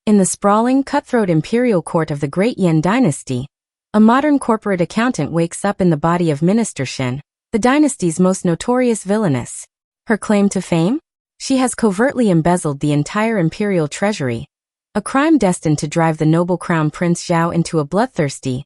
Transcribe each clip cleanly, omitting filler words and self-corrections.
In the sprawling, cutthroat imperial court of the Great Yan dynasty, a modern corporate accountant wakes up in the body of Minister Shen, the dynasty's most notorious villainess. Her claim to fame? She has covertly embezzled the entire imperial treasury, a crime destined to drive the noble Crown Prince Zhao into a bloodthirsty,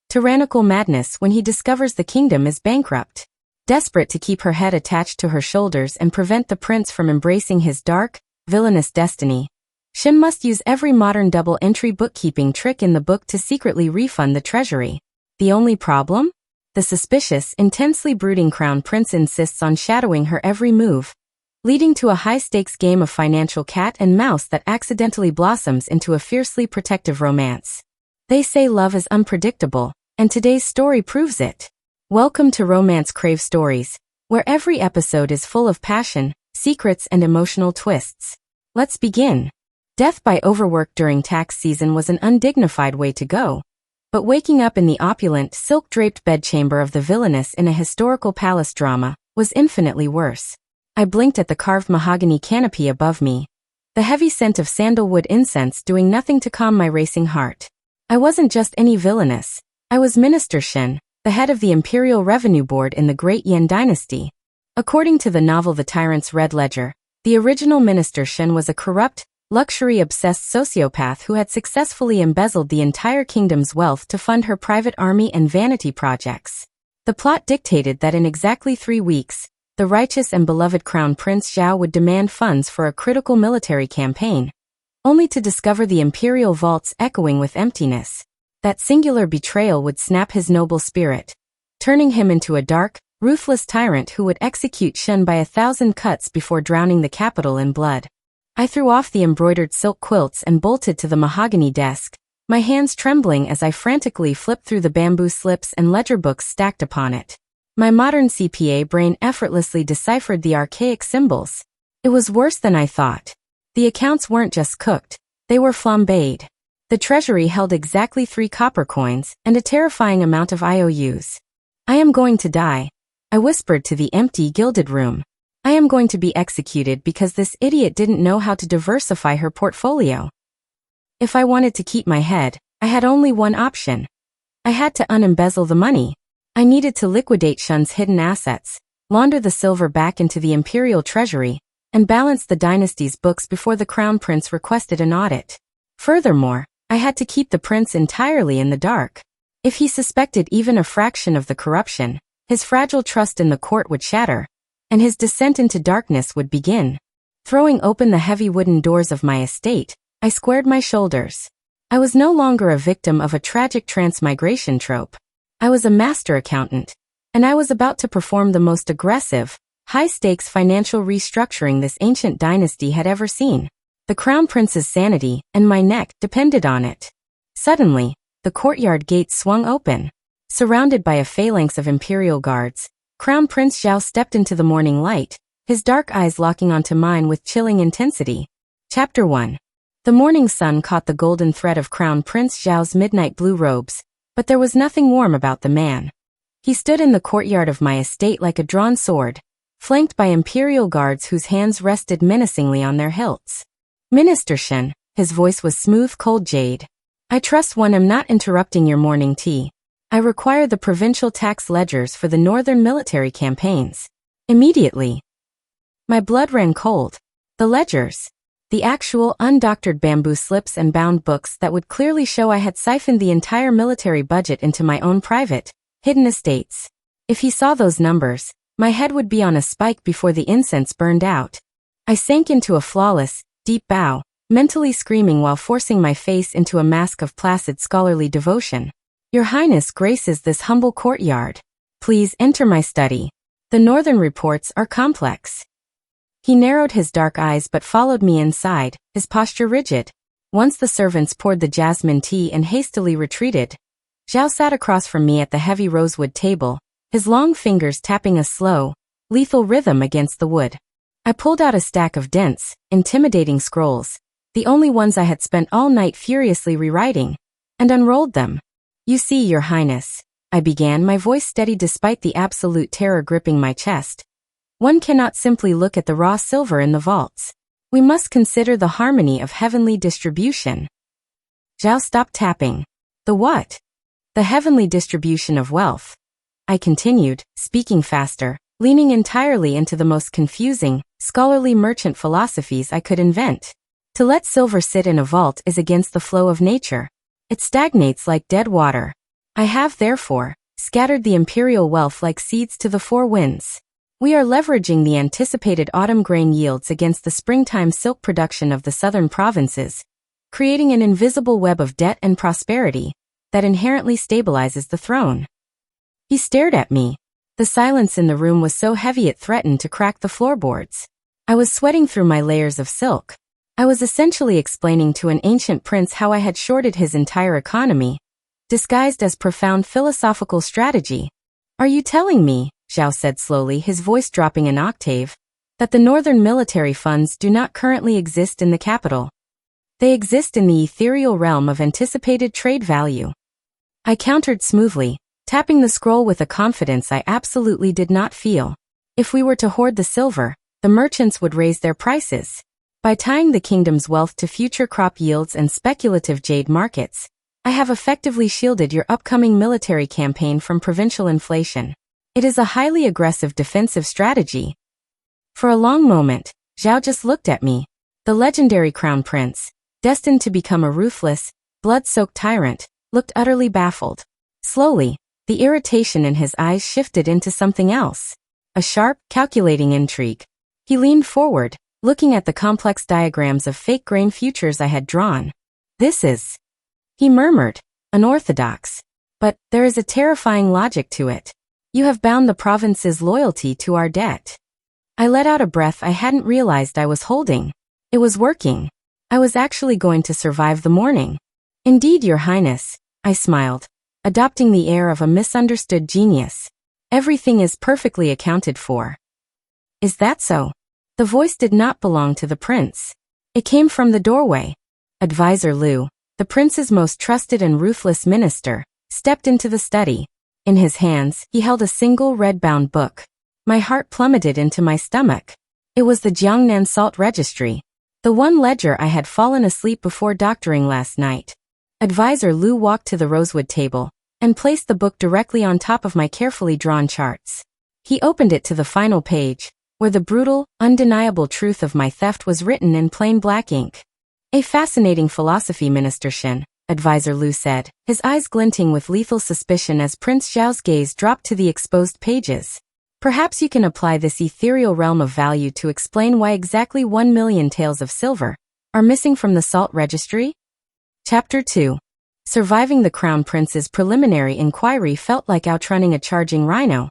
tyrannical madness when he discovers the kingdom is bankrupt. Desperate to keep her head attached to her shoulders and prevent the prince from embracing his dark, villainous destiny, Shen must use every modern double-entry bookkeeping trick in the book to secretly refund the treasury. The only problem? The suspicious, intensely brooding Crown Prince insists on shadowing her every move, leading to a high-stakes game of financial cat and mouse that accidentally blossoms into a fiercely protective romance. They say love is unpredictable, and today's story proves it. Welcome to Romance Crave Stories, where every episode is full of passion, secrets, and emotional twists. Let's begin. Death by overwork during tax season was an undignified way to go, but waking up in the opulent, silk-draped bedchamber of the Villainess in a historical palace drama was infinitely worse. I blinked at the carved mahogany canopy above me, the heavy scent of sandalwood incense doing nothing to calm my racing heart. I wasn't just any villainess. I was Minister Shen, the head of the Imperial Revenue Board in the Great Yan dynasty. According to the novel The Tyrant's Red Ledger, the original Minister Shen was a corrupt, luxury-obsessed sociopath who had successfully embezzled the entire kingdom's wealth to fund her private army and vanity projects. The plot dictated that in exactly 3 weeks, the righteous and beloved Crown Prince Zhao would demand funds for a critical military campaign, only to discover the imperial vaults echoing with emptiness. That singular betrayal would snap his noble spirit, turning him into a dark, ruthless tyrant who would execute Shen by 1,000 cuts before drowning the capital in blood. I threw off the embroidered silk quilts and bolted to the mahogany desk, my hands trembling as I frantically flipped through the bamboo slips and ledger books stacked upon it. My modern CPA brain effortlessly deciphered the archaic symbols. It was worse than I thought. The accounts weren't just cooked, they were flambéed. The treasury held exactly 3 copper coins and a terrifying amount of IOUs. I am going to die, I whispered to the empty, gilded room. I am going to be executed because this idiot didn't know how to diversify her portfolio. If I wanted to keep my head, I had only one option. I had to unembezzle the money. I needed to liquidate Shen's hidden assets, launder the silver back into the imperial treasury, and balance the dynasty's books before the crown prince requested an audit. Furthermore, I had to keep the prince entirely in the dark. If he suspected even a fraction of the corruption, his fragile trust in the court would shatter, and his descent into darkness would begin. Throwing open the heavy wooden doors of my estate, I squared my shoulders. I was no longer a victim of a tragic transmigration trope. I was a master accountant, and I was about to perform the most aggressive, high-stakes financial restructuring this ancient dynasty had ever seen. The crown prince's sanity and my neck depended on it. Suddenly, the courtyard gates swung open. Surrounded by a phalanx of imperial guards, Crown Prince Zhao stepped into the morning light, his dark eyes locking onto mine with chilling intensity. Chapter 1. The morning sun caught the golden thread of Crown Prince Zhao's midnight blue robes, but there was nothing warm about the man. He stood in the courtyard of my estate like a drawn sword, flanked by imperial guards whose hands rested menacingly on their hilts. Minister Shen, his voice was smooth, cold jade. I trust one am not interrupting your morning tea. I require the provincial tax ledgers for the northern military campaigns. Immediately. My blood ran cold. The ledgers. The actual undoctored bamboo slips and bound books that would clearly show I had siphoned the entire military budget into my own private, hidden estates. If he saw those numbers, my head would be on a spike before the incense burned out. I sank into a flawless, deep bow, mentally screaming while forcing my face into a mask of placid scholarly devotion. Your Highness graces this humble courtyard. Please enter my study. The northern reports are complex. He narrowed his dark eyes but followed me inside, his posture rigid. Once the servants poured the jasmine tea and hastily retreated, Zhao sat across from me at the heavy rosewood table, his long fingers tapping a slow, lethal rhythm against the wood. I pulled out a stack of dense, intimidating scrolls, the only ones I had spent all night furiously rewriting, and unrolled them. You see, Your Highness, I began, my voice steady despite the absolute terror gripping my chest. One cannot simply look at the raw silver in the vaults. We must consider the harmony of heavenly distribution. Zhao stopped tapping. The what? The heavenly distribution of wealth. I continued, speaking faster, leaning entirely into the most confusing, scholarly merchant philosophies I could invent. To let silver sit in a vault is against the flow of nature. It stagnates like dead water. I have, therefore, scattered the imperial wealth like seeds to the four winds. We are leveraging the anticipated autumn grain yields against the springtime silk production of the southern provinces, creating an invisible web of debt and prosperity that inherently stabilizes the throne. He stared at me. The silence in the room was so heavy it threatened to crack the floorboards. I was sweating through my layers of silk. I was essentially explaining to an ancient prince how I had shorted his entire economy, disguised as profound philosophical strategy. Are you telling me, Zhao said slowly, his voice dropping an octave, that the northern military funds do not currently exist in the capital? They exist in the ethereal realm of anticipated trade value. I countered smoothly, tapping the scroll with a confidence I absolutely did not feel. If we were to hoard the silver, the merchants would raise their prices. By tying the kingdom's wealth to future crop yields and speculative jade markets, I have effectively shielded your upcoming military campaign from provincial inflation. It is a highly aggressive defensive strategy. For a long moment, Zhao just looked at me. The legendary Crown Prince, destined to become a ruthless, blood-soaked tyrant, looked utterly baffled. Slowly, the irritation in his eyes shifted into something else. A sharp, calculating intrigue. He leaned forward, looking at the complex diagrams of fake grain futures I had drawn. This is, he murmured, unorthodox. But there is a terrifying logic to it. You have bound the province's loyalty to our debt. I let out a breath I hadn't realized I was holding. It was working. I was actually going to survive the morning. Indeed, Your Highness, I smiled, adopting the air of a misunderstood genius. Everything is perfectly accounted for. Is that so? The voice did not belong to the prince. It came from the doorway. Advisor Liu, the prince's most trusted and ruthless minister, stepped into the study. In his hands, he held a single red-bound book. My heart plummeted into my stomach. It was the Jiangnan Salt Registry, the one ledger I had fallen asleep before doctoring last night. Advisor Liu walked to the rosewood table and placed the book directly on top of my carefully drawn charts. He opened it to the final page, where the brutal, undeniable truth of my theft was written in plain black ink. A fascinating philosophy, Minister Shen, Advisor Liu said, his eyes glinting with lethal suspicion as Prince Zhao's gaze dropped to the exposed pages. Perhaps you can apply this ethereal realm of value to explain why exactly 1 million taels of silver are missing from the salt registry? Chapter 2. Surviving the Crown Prince's preliminary inquiry felt like outrunning a charging rhino,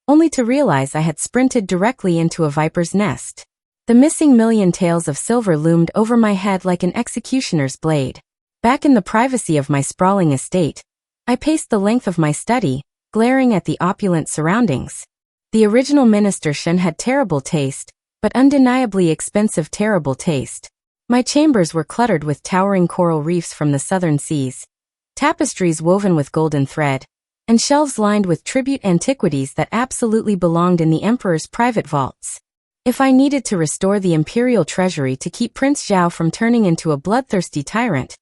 only to realize I had sprinted directly into a viper's nest. The missing million taels of silver loomed over my head like an executioner's blade. Back in the privacy of my sprawling estate, I paced the length of my study, glaring at the opulent surroundings. The original Minister Shen had terrible taste, but undeniably expensive terrible taste. My chambers were cluttered with towering coral reefs from the southern seas, tapestries woven with golden thread, and shelves lined with tribute antiquities that absolutely belonged in the emperor's private vaults. If I needed to restore the Imperial Treasury to keep Prince Zhao from turning into a bloodthirsty tyrant,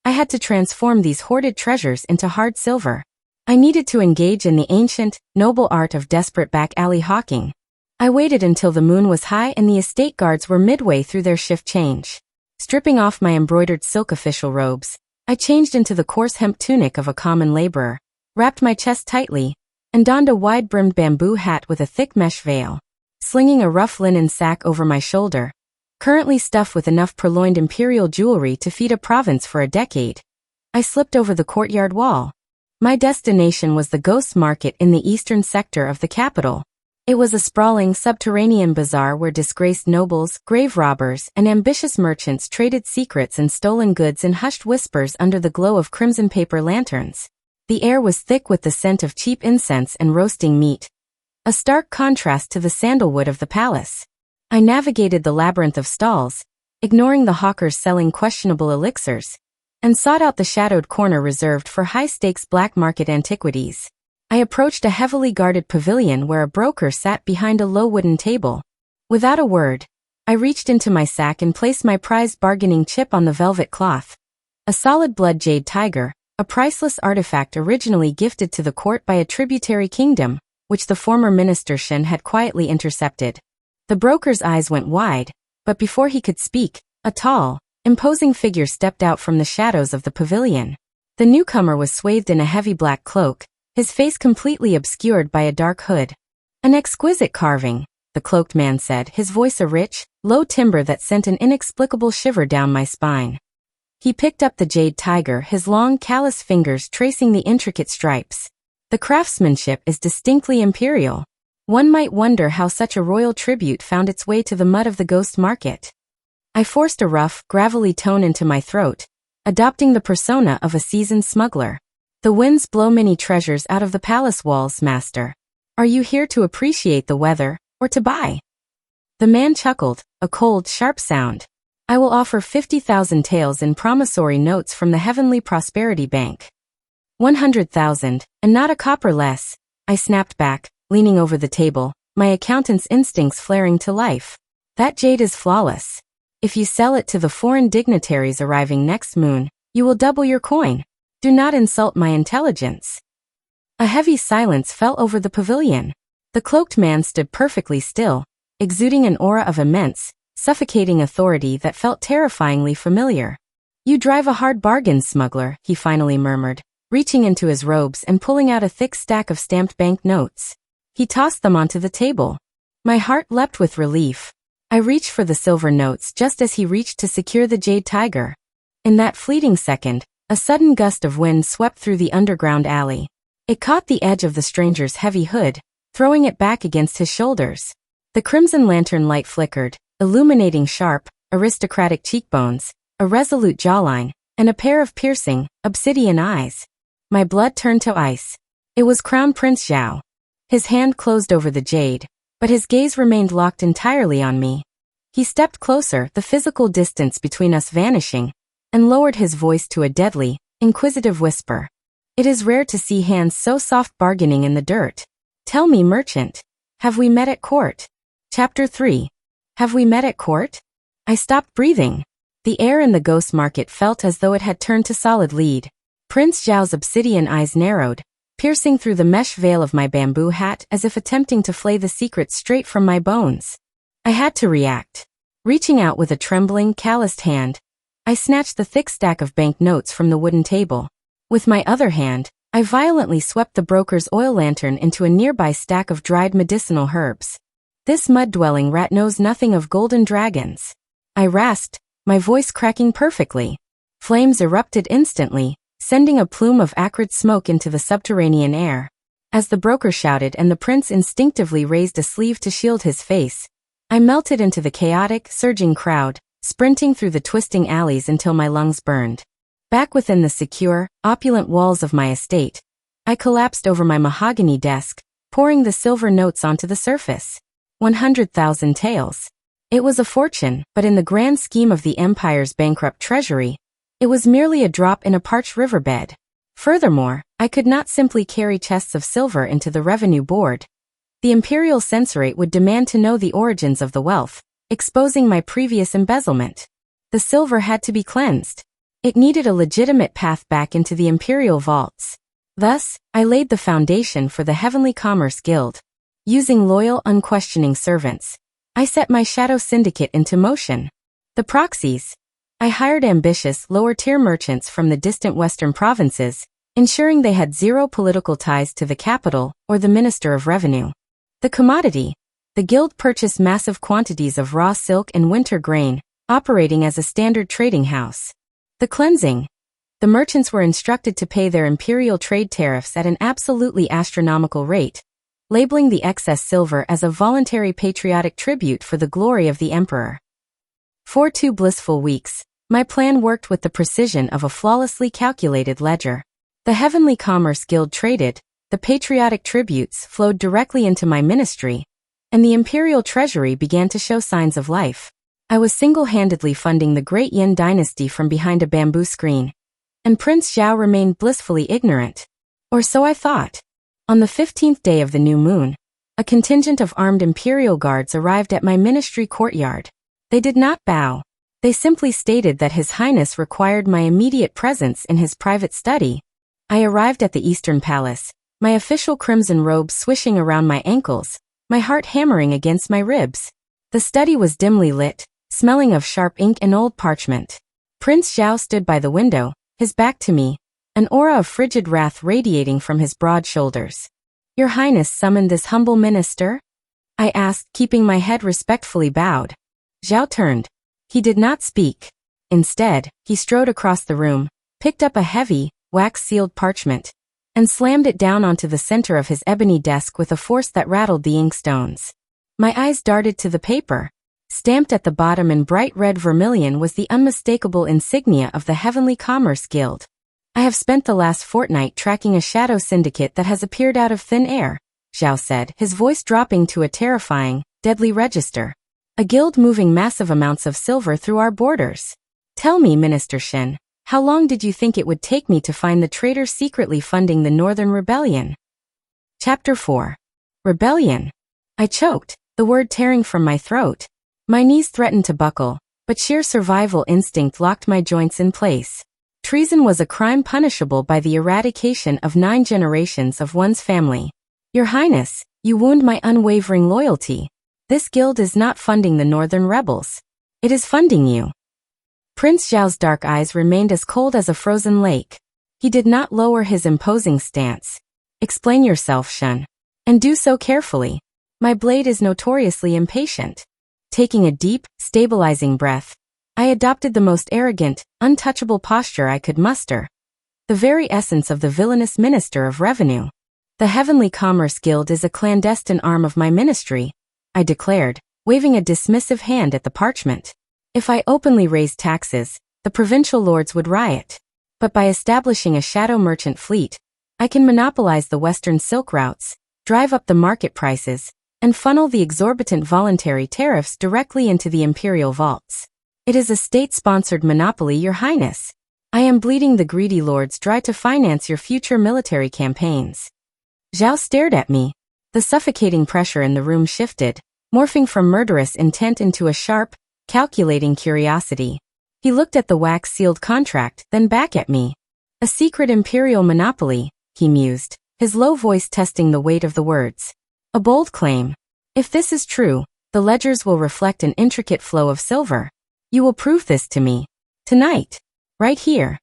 I had to transform these hoarded treasures into hard silver. I needed to engage in the ancient, noble art of desperate back-alley hawking. I waited until the moon was high and the estate guards were midway through their shift change. Stripping off my embroidered silk official robes, I changed into the coarse hemp tunic of a common laborer, wrapped my chest tightly, and donned a wide-brimmed bamboo hat with a thick mesh veil. Slinging a rough linen sack over my shoulder, currently stuffed with enough purloined imperial jewelry to feed a province for a decade, I slipped over the courtyard wall. My destination was the Ghost Market in the eastern sector of the capital. It was a sprawling subterranean bazaar where disgraced nobles, grave robbers, and ambitious merchants traded secrets and stolen goods in hushed whispers under the glow of crimson paper lanterns. The air was thick with the scent of cheap incense and roasting meat, a stark contrast to the sandalwood of the palace. I navigated the labyrinth of stalls, ignoring the hawkers selling questionable elixirs, and sought out the shadowed corner reserved for high-stakes black market antiquities. I approached a heavily guarded pavilion where a broker sat behind a low wooden table. Without a word, I reached into my sack and placed my prized bargaining chip on the velvet cloth. A solid blood jade tiger, a priceless artifact originally gifted to the court by a tributary kingdom, which the former Minister Shen had quietly intercepted. The broker's eyes went wide, but before he could speak, a tall, imposing figure stepped out from the shadows of the pavilion. The newcomer was swathed in a heavy black cloak, his face completely obscured by a dark hood. An exquisite carving, the cloaked man said, his voice a rich, low timbre that sent an inexplicable shiver down my spine. He picked up the jade tiger, his long, callous fingers tracing the intricate stripes. The craftsmanship is distinctly imperial. One might wonder how such a royal tribute found its way to the mud of the ghost market. I forced a rough, gravelly tone into my throat, adopting the persona of a seasoned smuggler. The winds blow many treasures out of the palace walls, master. Are you here to appreciate the weather, or to buy? The man chuckled, a cold, sharp sound. I will offer 50,000 taels in promissory notes from the Heavenly Prosperity Bank. 100,000, and not a copper less, I snapped back, leaning over the table, my accountant's instincts flaring to life. That jade is flawless. If you sell it to the foreign dignitaries arriving next moon, you will double your coin. Do not insult my intelligence. A heavy silence fell over the pavilion. The cloaked man stood perfectly still, exuding an aura of immense, suffocating authority that felt terrifyingly familiar. You drive a hard bargain, smuggler, he finally murmured, reaching into his robes and pulling out a thick stack of stamped bank notes. He tossed them onto the table. My heart leapt with relief. I reached for the silver notes just as he reached to secure the jade tiger. In that fleeting second, a sudden gust of wind swept through the underground alley. It caught the edge of the stranger's heavy hood, throwing it back against his shoulders. The crimson lantern light flickered, illuminating sharp, aristocratic cheekbones, a resolute jawline, and a pair of piercing, obsidian eyes. My blood turned to ice. It was Crown Prince Zhao. His hand closed over the jade, but his gaze remained locked entirely on me. He stepped closer, the physical distance between us vanishing, and lowered his voice to a deadly, inquisitive whisper. It is rare to see hands so soft bargaining in the dirt. Tell me, merchant, have we met at court? Chapter 3. Have we met at court? I stopped breathing. The air in the ghost market felt as though it had turned to solid lead. Prince Zhao's obsidian eyes narrowed, piercing through the mesh veil of my bamboo hat as if attempting to flay the secret straight from my bones. I had to react. Reaching out with a trembling, calloused hand, I snatched the thick stack of bank notes from the wooden table. With my other hand, I violently swept the broker's oil lantern into a nearby stack of dried medicinal herbs. This mud-dwelling rat knows nothing of golden dragons. I rasped, my voice cracking perfectly. Flames erupted instantly, sending a plume of acrid smoke into the subterranean air. As the broker shouted and the prince instinctively raised a sleeve to shield his face, I melted into the chaotic, surging crowd, sprinting through the twisting alleys until my lungs burned. Back within the secure, opulent walls of my estate, I collapsed over my mahogany desk, pouring the silver notes onto the surface. 100,000 taels. It was a fortune, but in the grand scheme of the empire's bankrupt treasury, it was merely a drop in a parched riverbed. Furthermore, I could not simply carry chests of silver into the revenue board. The Imperial censorate would demand to know the origins of the wealth, exposing my previous embezzlement. The silver had to be cleansed. It needed a legitimate path back into the Imperial vaults. Thus, I laid the foundation for the Heavenly Commerce Guild. Using loyal, unquestioning servants, I set my shadow syndicate into motion. The proxies. I hired ambitious, lower-tier merchants from the distant western provinces, ensuring they had zero political ties to the capital or the Minister of Revenue. The commodity. The guild purchased massive quantities of raw silk and winter grain, operating as a standard trading house. The cleansing. The merchants were instructed to pay their imperial trade tariffs at an absolutely astronomical rate, labeling the excess silver as a voluntary patriotic tribute for the glory of the emperor. For 2 blissful weeks, my plan worked with the precision of a flawlessly calculated ledger. The Heavenly Commerce Guild traded, the patriotic tributes flowed directly into my ministry, and the Imperial Treasury began to show signs of life. I was single-handedly funding the Great Yin Dynasty from behind a bamboo screen, and Prince Zhao remained blissfully ignorant. Or so I thought. On the 15th day of the new moon, a contingent of armed Imperial guards arrived at my ministry courtyard. They did not bow. They simply stated that His Highness required my immediate presence in his private study. I arrived at the Eastern Palace, my official crimson robe swishing around my ankles, my heart hammering against my ribs. The study was dimly lit, smelling of sharp ink and old parchment. Prince Zhao stood by the window, his back to me, an aura of frigid wrath radiating from his broad shoulders. Your Highness summoned this humble minister? I asked, keeping my head respectfully bowed. Zhao turned. He did not speak. Instead, he strode across the room, picked up a heavy, wax-sealed parchment, and slammed it down onto the center of his ebony desk with a force that rattled the inkstones. My eyes darted to the paper. Stamped at the bottom in bright red vermilion was the unmistakable insignia of the Heavenly Commerce Guild. I have spent the last fortnight tracking a shadow syndicate that has appeared out of thin air, Zhao said, his voice dropping to a terrifying, deadly register. A guild moving massive amounts of silver through our borders. Tell me, Minister Shen, how long did you think it would take me to find the traitor secretly funding the Northern Rebellion? Chapter 4. Rebellion. I choked, the word tearing from my throat. My knees threatened to buckle, but sheer survival instinct locked my joints in place. Treason was a crime punishable by the eradication of 9 generations of one's family. Your Highness, you wound my unwavering loyalty. This guild is not funding the Northern rebels. It is funding you. Prince Zhao's dark eyes remained as cold as a frozen lake. He did not lower his imposing stance. Explain yourself, Shen. And do so carefully. My blade is notoriously impatient. Taking a deep, stabilizing breath, I adopted the most arrogant, untouchable posture I could muster. The very essence of the villainous Minister of Revenue. The Heavenly Commerce Guild is a clandestine arm of my ministry, I declared, waving a dismissive hand at the parchment. If I openly raised taxes, the provincial lords would riot. But by establishing a shadow merchant fleet, I can monopolize the western silk routes, drive up the market prices, and funnel the exorbitant voluntary tariffs directly into the Imperial vaults. It is a state-sponsored monopoly, Your Highness. I am bleeding the greedy lords dry to finance your future military campaigns. Zhao stared at me. The suffocating pressure in the room shifted, morphing from murderous intent into a sharp, calculating curiosity. He looked at the wax-sealed contract, then back at me. A secret imperial monopoly, he mused, his low voice testing the weight of the words. A bold claim. If this is true, the ledgers will reflect an intricate flow of silver. You will prove this to me. Tonight. Right here.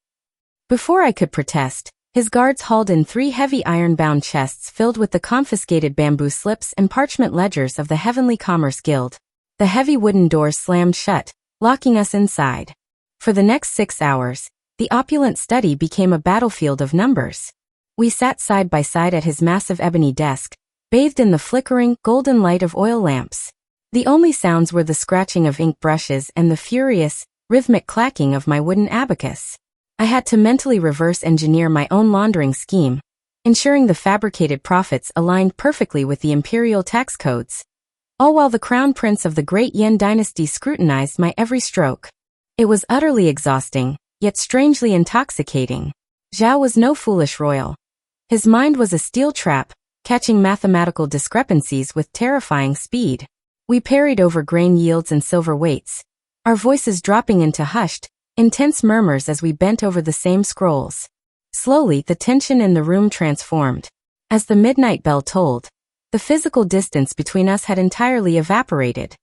Before I could protest, his guards hauled in 3 heavy iron-bound chests filled with the confiscated bamboo slips and parchment ledgers of the Heavenly Commerce Guild. The heavy wooden doors slammed shut, locking us inside. For the next 6 hours, the opulent study became a battlefield of numbers. We sat side by side at his massive ebony desk, bathed in the flickering, golden light of oil lamps. The only sounds were the scratching of ink brushes and the furious, rhythmic clacking of my wooden abacus. I had to mentally reverse engineer my own laundering scheme, ensuring the fabricated profits aligned perfectly with the imperial tax codes, all while the Crown Prince of the Great Yan Dynasty scrutinized my every stroke. It was utterly exhausting, yet strangely intoxicating. Zhao was no foolish royal. His mind was a steel trap, catching mathematical discrepancies with terrifying speed. We parried over grain yields and silver weights, our voices dropping into hushed, intense murmurs as we bent over the same scrolls. Slowly, the tension in the room transformed. As the midnight bell tolled, the physical distance between us had entirely evaporated.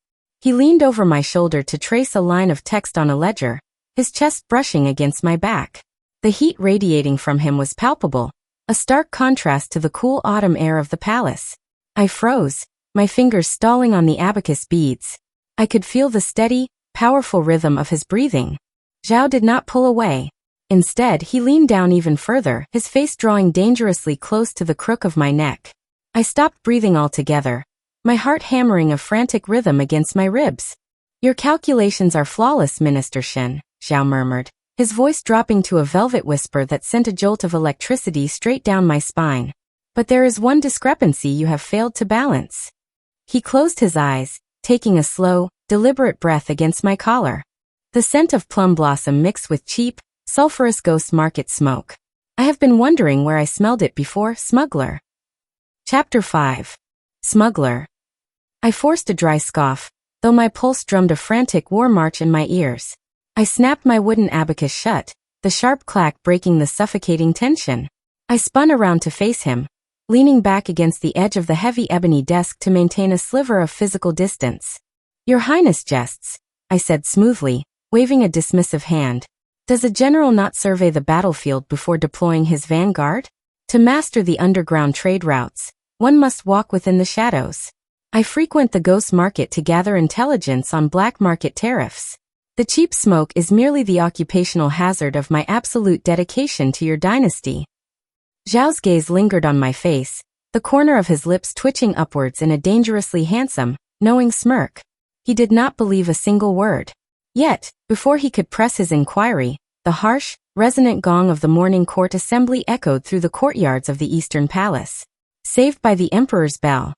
He leaned over my shoulder to trace a line of text on a ledger, his chest brushing against my back. The heat radiating from him was palpable, a stark contrast to the cool autumn air of the palace. I froze, my fingers stalling on the abacus beads. I could feel the steady, powerful rhythm of his breathing. Zhao did not pull away. Instead, he leaned down even further, his face drawing dangerously close to the crook of my neck. I stopped breathing altogether, my heart hammering a frantic rhythm against my ribs. Your calculations are flawless, Minister Shen, Zhao murmured, his voice dropping to a velvet whisper that sent a jolt of electricity straight down my spine. But there is one discrepancy you have failed to balance. He closed his eyes, taking a slow, deliberate breath against my collar. The scent of plum blossom mixed with cheap, sulfurous ghost market smoke. I have been wondering where I smelled it before, smuggler. Chapter 5. Smuggler. I forced a dry scoff, though my pulse drummed a frantic war march in my ears. I snapped my wooden abacus shut, the sharp clack breaking the suffocating tension. I spun around to face him, leaning back against the edge of the heavy ebony desk to maintain a sliver of physical distance. "Your Highness jests," I said smoothly, waving a dismissive hand. "Does a general not survey the battlefield before deploying his vanguard? To master the underground trade routes, one must walk within the shadows. I frequent the ghost market to gather intelligence on black market tariffs. The cheap smoke is merely the occupational hazard of my absolute dedication to your dynasty." Zhao's gaze lingered on my face, the corner of his lips twitching upwards in a dangerously handsome, knowing smirk. He did not believe a single word. Yet, before he could press his inquiry, the harsh, resonant gong of the morning court assembly echoed through the courtyards of the Eastern Palace, saved by the Emperor's bell.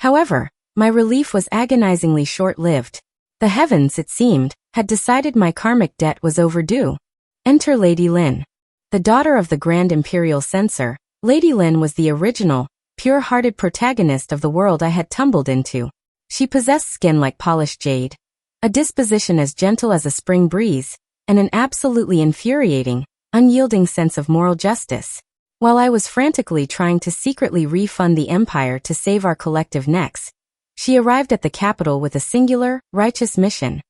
However, my relief was agonizingly short-lived. The heavens, it seemed, had decided my karmic debt was overdue. Enter Lady Lin. The daughter of the Grand Imperial Censor, Lady Lin was the original, pure-hearted protagonist of the world I had tumbled into. She possessed skin like polished jade, a disposition as gentle as a spring breeze, and an absolutely infuriating, unyielding sense of moral justice. While I was frantically trying to secretly refund the Empire to save our collective necks, she arrived at the capital with a singular, righteous mission: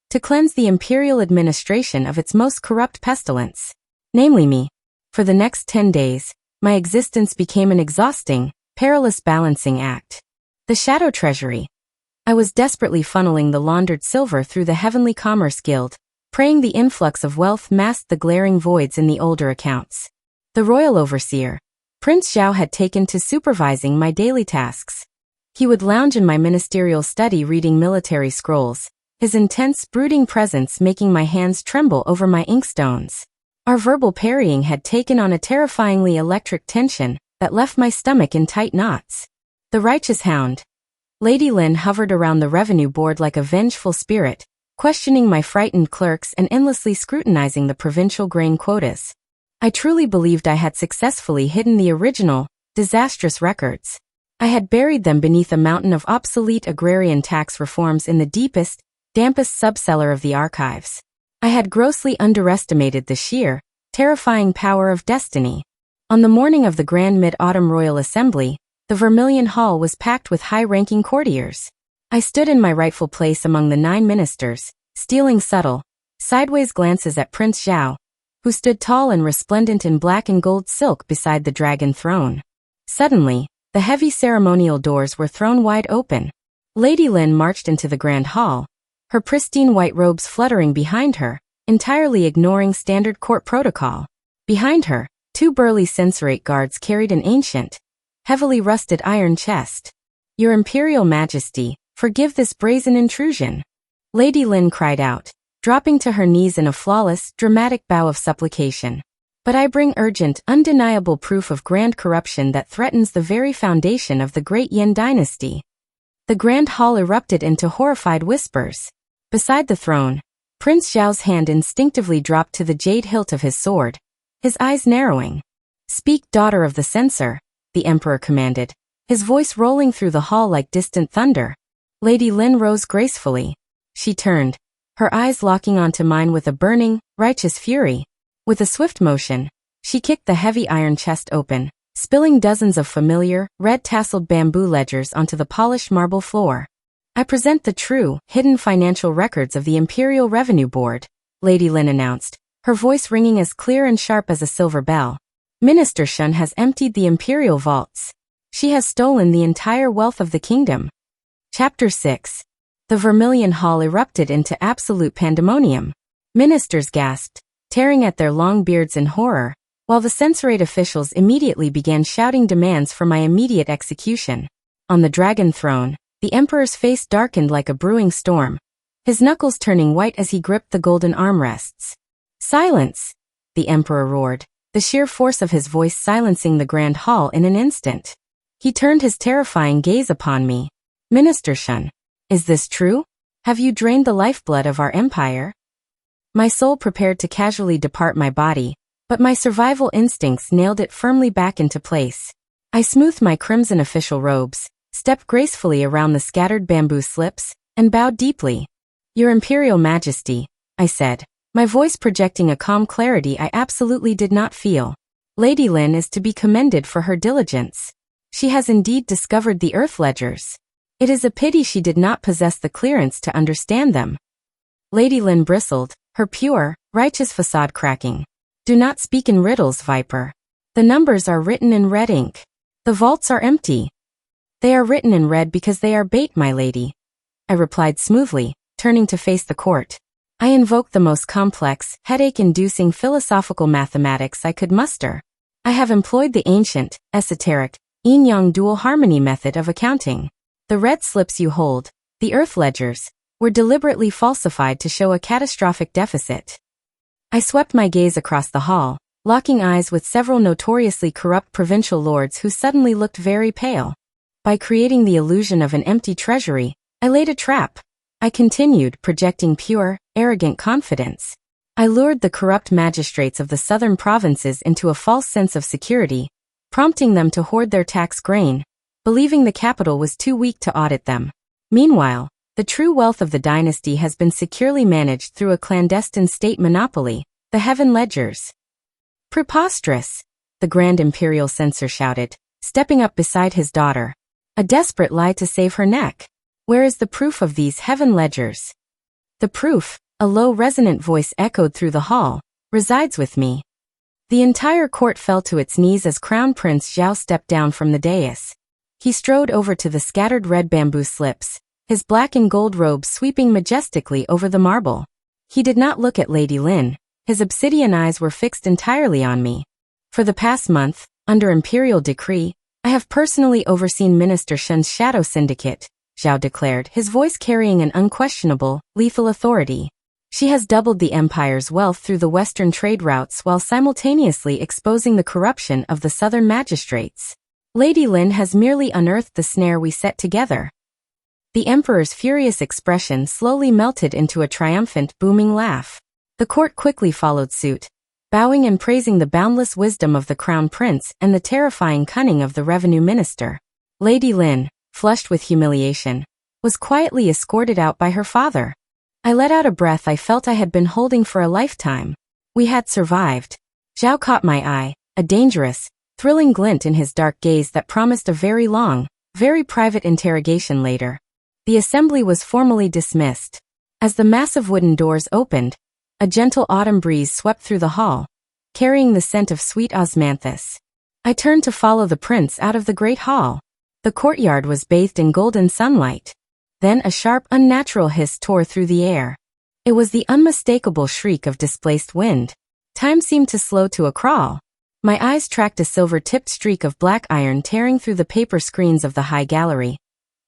to cleanse the Imperial administration of its most corrupt pestilence, namely me. For the next 10 days, my existence became an exhausting, perilous balancing act. The Shadow Treasury. I was desperately funneling the laundered silver through the Heavenly Commerce Guild, praying the influx of wealth masked the glaring voids in the older accounts. The royal overseer, Prince Zhao, had taken to supervising my daily tasks. He would lounge in my ministerial study reading military scrolls, his intense, brooding presence making my hands tremble over my inkstones. Our verbal parrying had taken on a terrifyingly electric tension that left my stomach in tight knots. The righteous hound. Lady Lin hovered around the revenue board like a vengeful spirit, questioning my frightened clerks and endlessly scrutinizing the provincial grain quotas. I truly believed I had successfully hidden the original, disastrous records. I had buried them beneath a mountain of obsolete agrarian tax reforms in the deepest, dampest subcellar of the archives. I had grossly underestimated the sheer, terrifying power of destiny. On the morning of the Grand Mid-Autumn Royal Assembly, the Vermilion Hall was packed with high-ranking courtiers. I stood in my rightful place among the 9 ministers, stealing subtle, sideways glances at Prince Zhao, who stood tall and resplendent in black and gold silk beside the dragon throne. Suddenly, the heavy ceremonial doors were thrown wide open. Lady Lin marched into the grand hall, her pristine white robes fluttering behind her, entirely ignoring standard court protocol. Behind her, 2 burly censorate guards carried an ancient, heavily rusted iron chest. "Your Imperial Majesty, forgive this brazen intrusion," Lady Lin cried out, dropping to her knees in a flawless, dramatic bow of supplication. "But I bring urgent, undeniable proof of grand corruption that threatens the very foundation of the great Yin dynasty." The grand hall erupted into horrified whispers. Beside the throne, Prince Zhao's hand instinctively dropped to the jade hilt of his sword, his eyes narrowing. "Speak, daughter of the censor," the Emperor commanded, his voice rolling through the hall like distant thunder. Lady Lin rose gracefully. She turned, her eyes locking onto mine with a burning, righteous fury. With a swift motion, she kicked the heavy iron chest open, spilling dozens of familiar, red-tasseled bamboo ledgers onto the polished marble floor. "I present the true, hidden financial records of the Imperial Revenue Board," Lady Lin announced, her voice ringing as clear and sharp as a silver bell. "Minister Shen has emptied the Imperial vaults. She has stolen the entire wealth of the kingdom." Chapter 6. The Vermilion Hall erupted into absolute pandemonium. Ministers gasped, tearing at their long beards in horror, while the censorate officials immediately began shouting demands for my immediate execution. On the dragon throne, the Emperor's face darkened like a brewing storm, his knuckles turning white as he gripped the golden armrests. "Silence!" the Emperor roared, the sheer force of his voice silencing the grand hall in an instant. He turned his terrifying gaze upon me. "Minister Shen, is this true? Have you drained the lifeblood of our empire?" My soul prepared to casually depart my body, but my survival instincts nailed it firmly back into place. I smoothed my crimson official robes, stepped gracefully around the scattered bamboo slips, and bowed deeply. Your Imperial Majesty, I said, my voice projecting a calm clarity I absolutely did not feel. Lady Lin is to be commended for her diligence. She has indeed discovered the Earth ledgers. It is a pity she did not possess the clearance to understand them. Lady Lin bristled, her pure, righteous facade cracking. Do not speak in riddles, Viper. The numbers are written in red ink. The vaults are empty. They are written in red because they are bait, my lady. I replied smoothly, turning to face the court. I invoked the most complex, headache-inducing philosophical mathematics I could muster. I have employed the ancient, esoteric, yin-yang dual harmony method of accounting. The red slips you hold, the Earth ledgers, were deliberately falsified to show a catastrophic deficit. I swept my gaze across the hall, locking eyes with several notoriously corrupt provincial lords who suddenly looked very pale. By creating the illusion of an empty treasury, I laid a trap. I continued, projecting pure, arrogant confidence. I lured the corrupt magistrates of the southern provinces into a false sense of security, prompting them to hoard their tax grain, believing the capital was too weak to audit them. Meanwhile, the true wealth of the dynasty has been securely managed through a clandestine state monopoly, the Heaven Ledgers. Preposterous! The Grand Imperial Censor shouted, stepping up beside his daughter. A desperate lie to save her neck. Where is the proof of these Heaven Ledgers? The proof, a low resonant voice echoed through the hall, resides with me. The entire court fell to its knees as Crown Prince Zhao stepped down from the dais. He strode over to the scattered red bamboo slips, his black and gold robe sweeping majestically over the marble. He did not look at Lady Lin, his obsidian eyes were fixed entirely on me. For the past month, under Imperial decree, I have personally overseen Minister Shen's shadow syndicate, Zhao declared, his voice carrying an unquestionable, lethal authority. She has doubled the empire's wealth through the western trade routes while simultaneously exposing the corruption of the southern magistrates. Lady Lin has merely unearthed the snare we set together. The emperor's furious expression slowly melted into a triumphant, booming laugh. The court quickly followed suit, bowing and praising the boundless wisdom of the crown prince and the terrifying cunning of the revenue minister. Lady Lin, flushed with humiliation, was quietly escorted out by her father. I let out a breath I felt I had been holding for a lifetime. We had survived. Zhao caught my eye, a dangerous, thrilling glint in his dark gaze that promised a very long, very private interrogation later. The assembly was formally dismissed. As the massive wooden doors opened, a gentle autumn breeze swept through the hall, carrying the scent of sweet osmanthus. I turned to follow the prince out of the great hall. The courtyard was bathed in golden sunlight. Then a sharp, unnatural hiss tore through the air. It was the unmistakable shriek of displaced wind. Time seemed to slow to a crawl. My eyes tracked a silver-tipped streak of black iron tearing through the paper screens of the high gallery,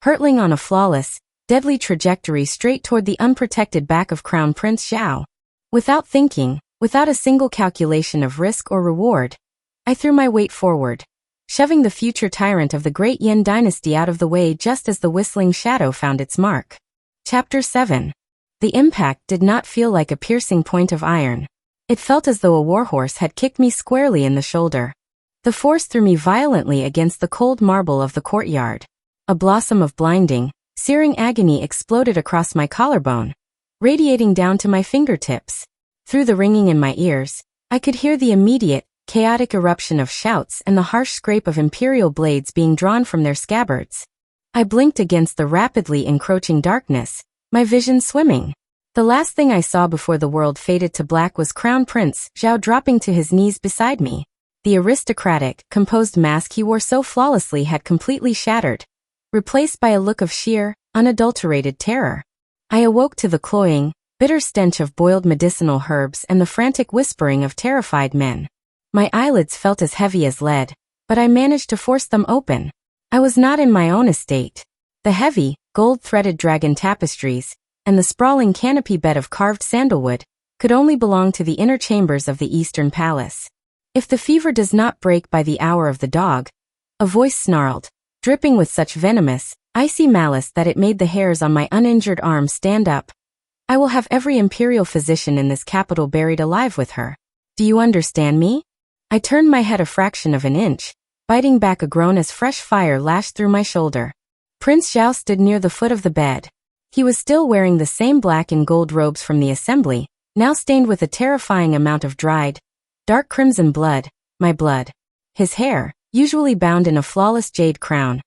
hurtling on a flawless, deadly trajectory straight toward the unprotected back of Crown Prince Zhao. Without thinking, without a single calculation of risk or reward, I threw my weight forward, shoving the future tyrant of the great Yan dynasty out of the way just as the whistling shadow found its mark. Chapter 7. The impact did not feel like a piercing point of iron. It felt as though a warhorse had kicked me squarely in the shoulder. The force threw me violently against the cold marble of the courtyard. A blossom of blinding, searing agony exploded across my collarbone, radiating down to my fingertips. Through the ringing in my ears, I could hear the immediate, chaotic eruption of shouts and the harsh scrape of Imperial blades being drawn from their scabbards. I blinked against the rapidly encroaching darkness, my vision swimming. The last thing I saw before the world faded to black was Crown Prince Zhao dropping to his knees beside me. The aristocratic, composed mask he wore so flawlessly had completely shattered, replaced by a look of sheer, unadulterated terror. I awoke to the cloying, bitter stench of boiled medicinal herbs and the frantic whispering of terrified men. My eyelids felt as heavy as lead, but I managed to force them open. I was not in my own estate. The heavy, gold-threaded dragon tapestries, and the sprawling canopy bed of carved sandalwood, could only belong to the inner chambers of the Eastern Palace. If the fever does not break by the hour of the dog, a voice snarled, dripping with such venomous, icy malice that it made the hairs on my uninjured arm stand up. I will have every imperial physician in this capital buried alive with her. Do you understand me? I turned my head a fraction of an inch, biting back a groan as fresh fire lashed through my shoulder. Prince Zhao stood near the foot of the bed. He was still wearing the same black and gold robes from the assembly, now stained with a terrifying amount of dried, dark crimson blood, my blood. His hair, usually bound in a flawless jade crown,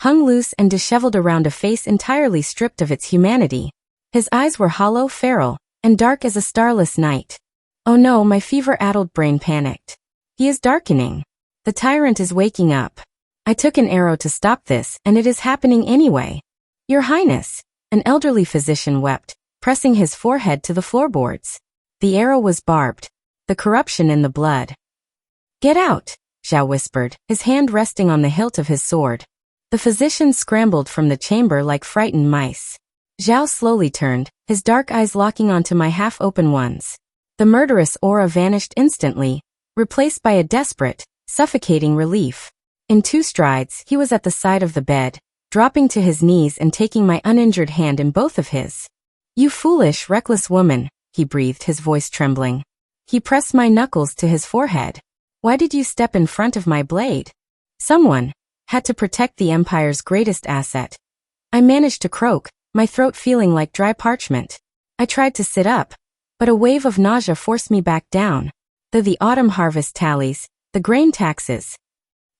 hung loose and disheveled around a face entirely stripped of its humanity. His eyes were hollow, feral, and dark as a starless night. Oh no, my fever-addled brain panicked. He is darkening. The tyrant is waking up. I took an arrow to stop this, and it is happening anyway. Your Highness, an elderly physician wept, pressing his forehead to the floorboards. The arrow was barbed. The corruption in the blood. Get out, Zhao whispered, his hand resting on the hilt of his sword. The physician scrambled from the chamber like frightened mice. Zhao slowly turned, his dark eyes locking onto my half-open ones. The murderous aura vanished instantly, replaced by a desperate, suffocating relief. In 2 strides, he was at the side of the bed, dropping to his knees and taking my uninjured hand in both of his. You foolish, reckless woman, he breathed, his voice trembling. He pressed my knuckles to his forehead. Why did you step in front of my blade? Someone had to protect the Empire's greatest asset. I managed to croak, my throat feeling like dry parchment. I tried to sit up, but a wave of nausea forced me back down. The autumn harvest tallies, the grain taxes.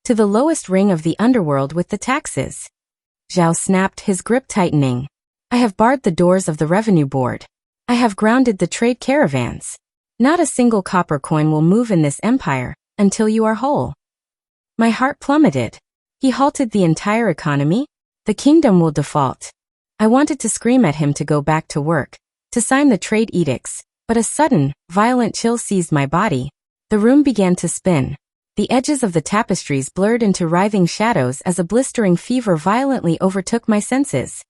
To the lowest ring of the underworld with the taxes. Zhao snapped, his grip tightening. I have barred the doors of the revenue board. I have grounded the trade caravans. Not a single copper coin will move in this empire, until you are whole. My heart plummeted. He halted the entire economy? The kingdom will default. I wanted to scream at him to go back to work, to sign the trade edicts, but a sudden, violent chill seized my body. The room began to spin. The edges of the tapestries blurred into writhing shadows as a blistering fever violently overtook my senses.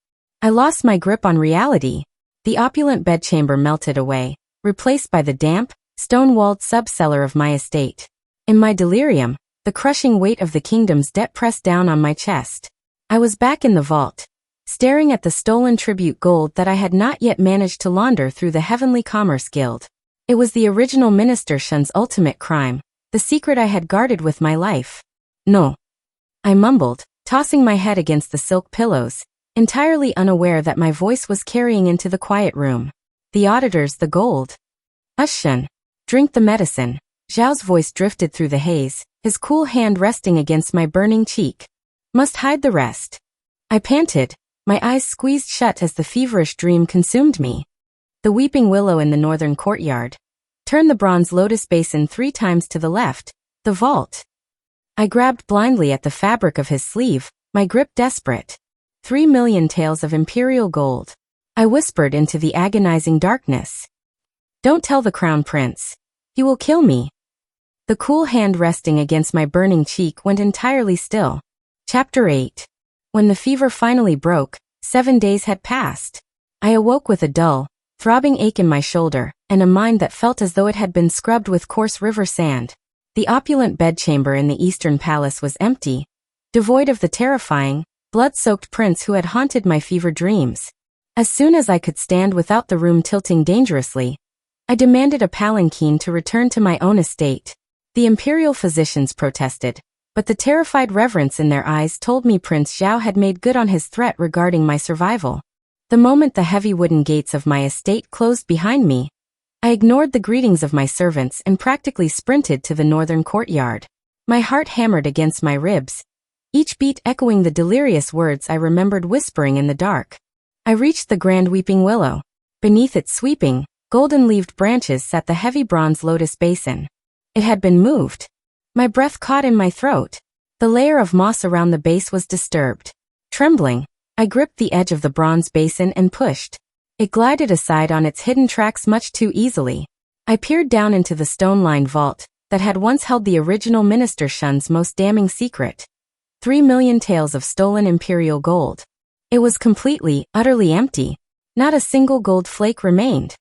I lost my grip on reality. The opulent bedchamber melted away, replaced by the damp, stone-walled subcellar of my estate. In my delirium, the crushing weight of the kingdom's debt pressed down on my chest. I was back in the vault, staring at the stolen tribute gold that I had not yet managed to launder through the Heavenly Commerce Guild. It was the original Minister Shen's ultimate crime, the secret I had guarded with my life. No. I mumbled, tossing my head against the silk pillows, entirely unaware that my voice was carrying into the quiet room. The auditors, the gold. Shen, drink the medicine. Zhao's voice drifted through the haze, his cool hand resting against my burning cheek. Must hide the rest. I panted, my eyes squeezed shut as the feverish dream consumed me. The weeping willow in the northern courtyard. Turn the bronze lotus basin 3 times to the left. The vault. I grabbed blindly at the fabric of his sleeve, my grip desperate. 3 million taels of Imperial gold. I whispered into the agonizing darkness. Don't tell the Crown Prince. He will kill me. The cool hand resting against my burning cheek went entirely still. Chapter 8. When the fever finally broke, 7 days had passed. I awoke with a dull, throbbing ache in my shoulder, and a mind that felt as though it had been scrubbed with coarse river sand. The opulent bedchamber in the Eastern Palace was empty, devoid of the terrifying, blood-soaked prince who had haunted my fever dreams. As soon as I could stand without the room tilting dangerously, I demanded a palanquin to return to my own estate. The Imperial physicians protested, but the terrified reverence in their eyes told me Prince Zhao had made good on his threat regarding my survival. The moment the heavy wooden gates of my estate closed behind me, I ignored the greetings of my servants and practically sprinted to the northern courtyard. My heart hammered against my ribs, each beat echoing the delirious words I remembered whispering in the dark. I reached the grand weeping willow. Beneath its sweeping, golden-leaved branches sat the heavy bronze lotus basin. It had been moved. My breath caught in my throat. The layer of moss around the base was disturbed. Trembling, I gripped the edge of the bronze basin and pushed. It glided aside on its hidden tracks much too easily. I peered down into the stone-lined vault that had once held the original Minister Shen's most damning secret. 3 million taels of stolen Imperial gold. It was completely, utterly empty. Not a single gold flake remained.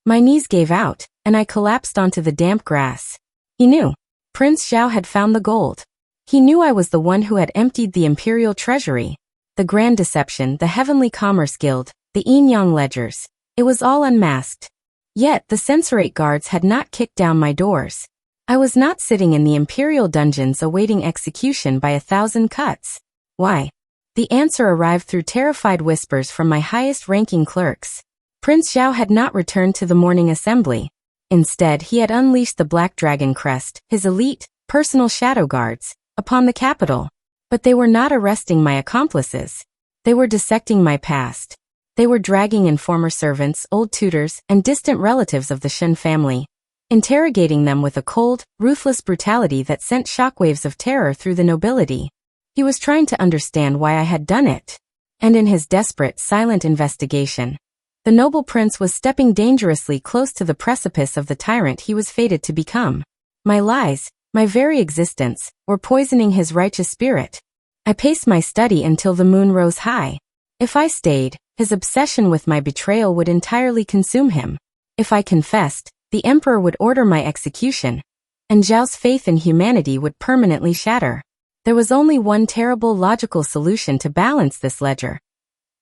My knees gave out, and I collapsed onto the damp grass. He knew. Prince Zhao had found the gold. He knew I was the one who had emptied the Imperial Treasury. The Grand Deception, the Heavenly Commerce Guild, the yin-yang ledgers. It was all unmasked. Yet the censorate guards had not kicked down my doors. I was not sitting in the Imperial dungeons awaiting execution by 1,000 cuts. Why? The answer arrived through terrified whispers from my highest-ranking clerks. Prince Zhao had not returned to the morning assembly. Instead, he had unleashed the Black Dragon Crest, his elite, personal shadow guards, upon the capital. But they were not arresting my accomplices. They were dissecting my past. They were dragging in former servants, old tutors, and distant relatives of the Shen family, interrogating them with a cold, ruthless brutality that sent shockwaves of terror through the nobility. He was trying to understand why I had done it. And in his desperate, silent investigation, the noble prince was stepping dangerously close to the precipice of the tyrant he was fated to become. My lies, my very existence, were poisoning his righteous spirit. I paced my study until the moon rose high. If I stayed, his obsession with my betrayal would entirely consume him. If I confessed, the emperor would order my execution, and Zhao's faith in humanity would permanently shatter. There was only one terrible logical solution to balance this ledger.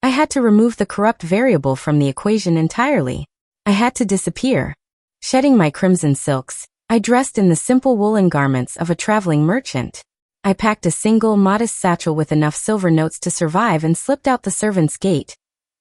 I had to remove the corrupt variable from the equation entirely. I had to disappear. Shedding my crimson silks, I dressed in the simple woolen garments of a traveling merchant. I packed a single, modest satchel with enough silver notes to survive and slipped out the servants' gate,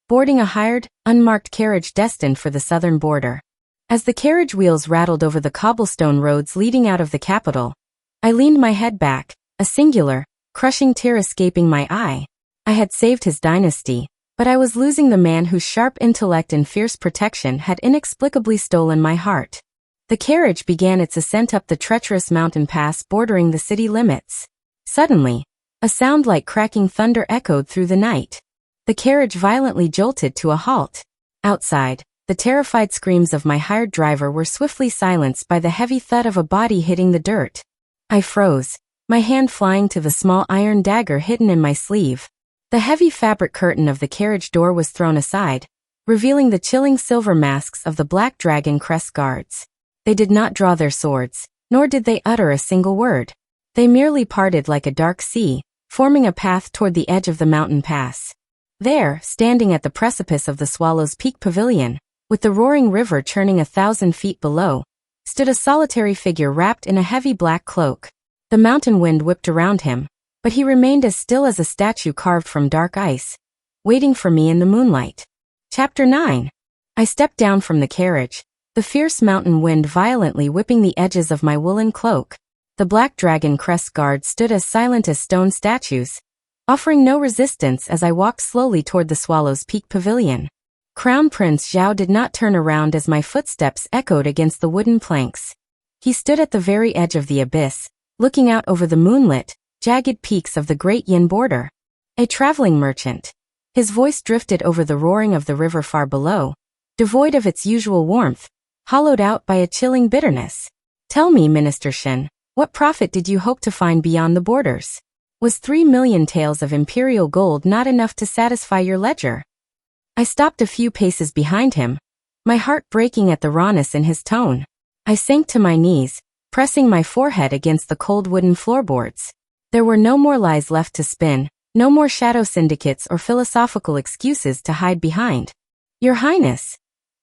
boarding a hired, unmarked carriage destined for the southern border. As the carriage wheels rattled over the cobblestone roads leading out of the capital, I leaned my head back, a singular, crushing tear escaping my eye. I had saved his dynasty, but I was losing the man whose sharp intellect and fierce protection had inexplicably stolen my heart. The carriage began its ascent up the treacherous mountain pass bordering the city limits. Suddenly, a sound like cracking thunder echoed through the night. The carriage violently jolted to a halt. Outside, the terrified screams of my hired driver were swiftly silenced by the heavy thud of a body hitting the dirt. I froze, my hand flying to the small iron dagger hidden in my sleeve. The heavy fabric curtain of the carriage door was thrown aside, revealing the chilling silver masks of the Black Dragon Crest guards. They did not draw their swords, nor did they utter a single word. They merely parted like a dark sea, forming a path toward the edge of the mountain pass. There, standing at the precipice of the Swallow's Peak Pavilion, with the roaring river churning 1,000 feet below, stood a solitary figure wrapped in a heavy black cloak. The mountain wind whipped around him, but he remained as still as a statue carved from dark ice, waiting for me in the moonlight. Chapter 9. I stepped down from the carriage, the fierce mountain wind violently whipping the edges of my woolen cloak. The Black Dragon Crest guards stood as silent as stone statues, offering no resistance as I walked slowly toward the Swallow's Peak Pavilion. Crown Prince Zhao did not turn around as my footsteps echoed against the wooden planks. He stood at the very edge of the abyss, looking out over the moonlit, jagged peaks of the Great Yin border. A traveling merchant. His voice drifted over the roaring of the river far below, devoid of its usual warmth, hollowed out by a chilling bitterness. Tell me, Minister Shen, what profit did you hope to find beyond the borders? Was 3 million taels of Imperial gold not enough to satisfy your ledger? I stopped a few paces behind him, my heart breaking at the rawness in his tone. I sank to my knees, pressing my forehead against the cold wooden floorboards. There were no more lies left to spin, no more shadow syndicates or philosophical excuses to hide behind. Your Highness,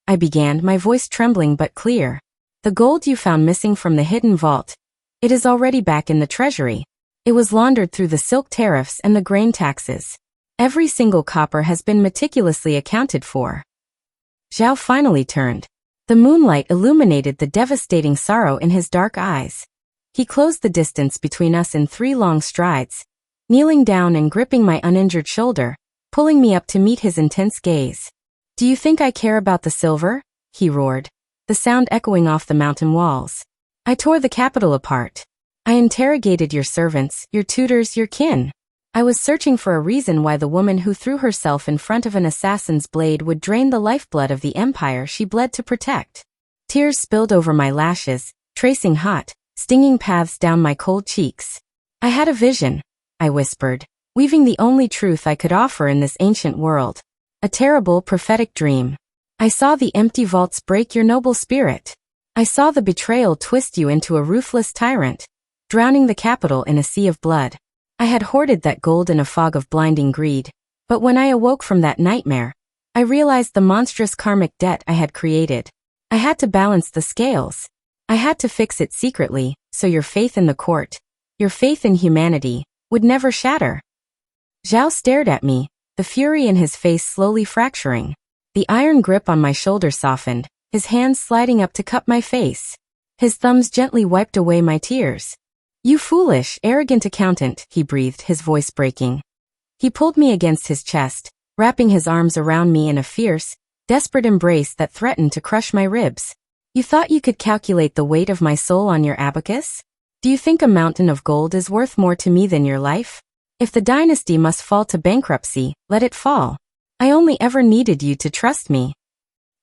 I began, my voice trembling but clear. The gold you found missing from the hidden vault. It is already back in the Treasury. It was laundered through the silk tariffs and the grain taxes. Every single copper has been meticulously accounted for. Zhao finally turned. The moonlight illuminated the devastating sorrow in his dark eyes. He closed the distance between us in 3 long strides, kneeling down and gripping my uninjured shoulder, pulling me up to meet his intense gaze. Do you think I care about the silver? He roared, the sound echoing off the mountain walls. I tore the capital apart. I interrogated your servants, your tutors, your kin. I was searching for a reason why the woman who threw herself in front of an assassin's blade would drain the lifeblood of the empire she bled to protect. Tears spilled over my lashes, tracing hot, stinging paths down my cold cheeks. I had a vision, I whispered, weaving the only truth I could offer in this ancient world. A terrible prophetic dream. I saw the empty vaults break your noble spirit. I saw the betrayal twist you into a ruthless tyrant, drowning the capital in a sea of blood. I had hoarded that gold in a fog of blinding greed, but when I awoke from that nightmare, I realized the monstrous karmic debt I had created. I had to balance the scales. I had to fix it secretly, so your faith in the court, your faith in humanity, would never shatter. Zhao stared at me, the fury in his face slowly fracturing. The iron grip on my shoulder softened, his hands sliding up to cup my face. His thumbs gently wiped away my tears. "You foolish, arrogant accountant," he breathed, his voice breaking. He pulled me against his chest, wrapping his arms around me in a fierce, desperate embrace that threatened to crush my ribs. "You thought you could calculate the weight of my soul on your abacus? Do you think a mountain of gold is worth more to me than your life? If the dynasty must fall to bankruptcy, let it fall. I only ever needed you to trust me."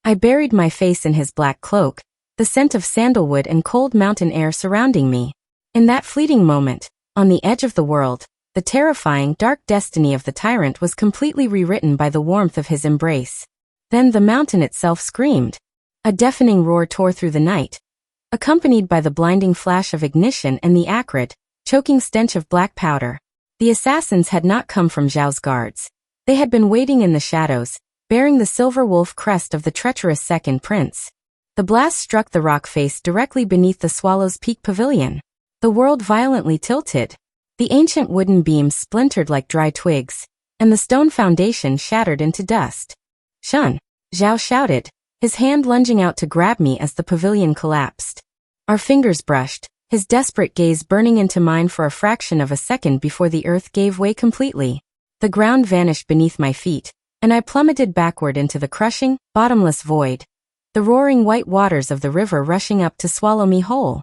I buried my face in his black cloak, the scent of sandalwood and cold mountain air surrounding me. In that fleeting moment, on the edge of the world, the terrifying, dark destiny of the tyrant was completely rewritten by the warmth of his embrace. Then the mountain itself screamed. A deafening roar tore through the night, accompanied by the blinding flash of ignition and the acrid, choking stench of black powder. The assassins had not come from Zhao's guards. They had been waiting in the shadows, bearing the silver wolf crest of the treacherous second prince. The blast struck the rock face directly beneath the Swallow's Peak pavilion. The world violently tilted. The ancient wooden beams splintered like dry twigs, and the stone foundation shattered into dust. "Shun!" Zhao shouted, his hand lunging out to grab me as the pavilion collapsed. Our fingers brushed, his desperate gaze burning into mine for a fraction of a second before the earth gave way completely. The ground vanished beneath my feet, and I plummeted backward into the crushing, bottomless void, the roaring white waters of the river rushing up to swallow me whole.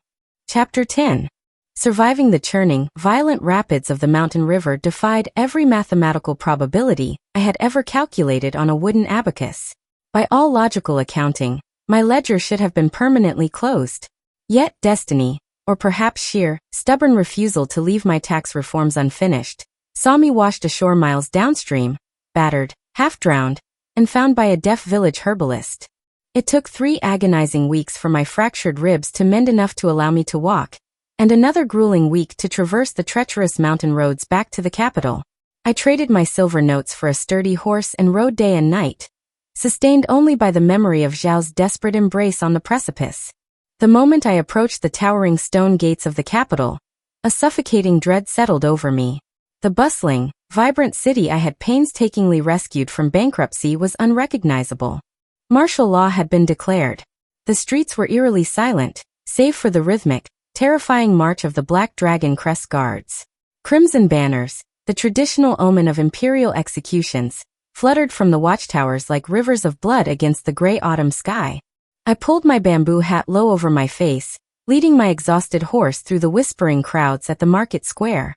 Chapter 10. Surviving the churning, violent rapids of the mountain river defied every mathematical probability I had ever calculated on a wooden abacus. By all logical accounting, my ledger should have been permanently closed. Yet destiny, or perhaps sheer, stubborn refusal to leave my tax reforms unfinished, saw me washed ashore miles downstream, battered, half-drowned, and found by a deaf village herbalist. It took 3 agonizing weeks for my fractured ribs to mend enough to allow me to walk, and another grueling week to traverse the treacherous mountain roads back to the capital. I traded my silver notes for a sturdy horse and rode day and night, sustained only by the memory of Zhao's desperate embrace on the precipice. The moment I approached the towering stone gates of the capital, a suffocating dread settled over me. The bustling, vibrant city I had painstakingly rescued from bankruptcy was unrecognizable. Martial law had been declared. The streets were eerily silent, save for the rhythmic, terrifying march of the Black Dragon Crest Guards. Crimson banners, the traditional omen of imperial executions, fluttered from the watchtowers like rivers of blood against the gray autumn sky. I pulled my bamboo hat low over my face, leading my exhausted horse through the whispering crowds at the market square.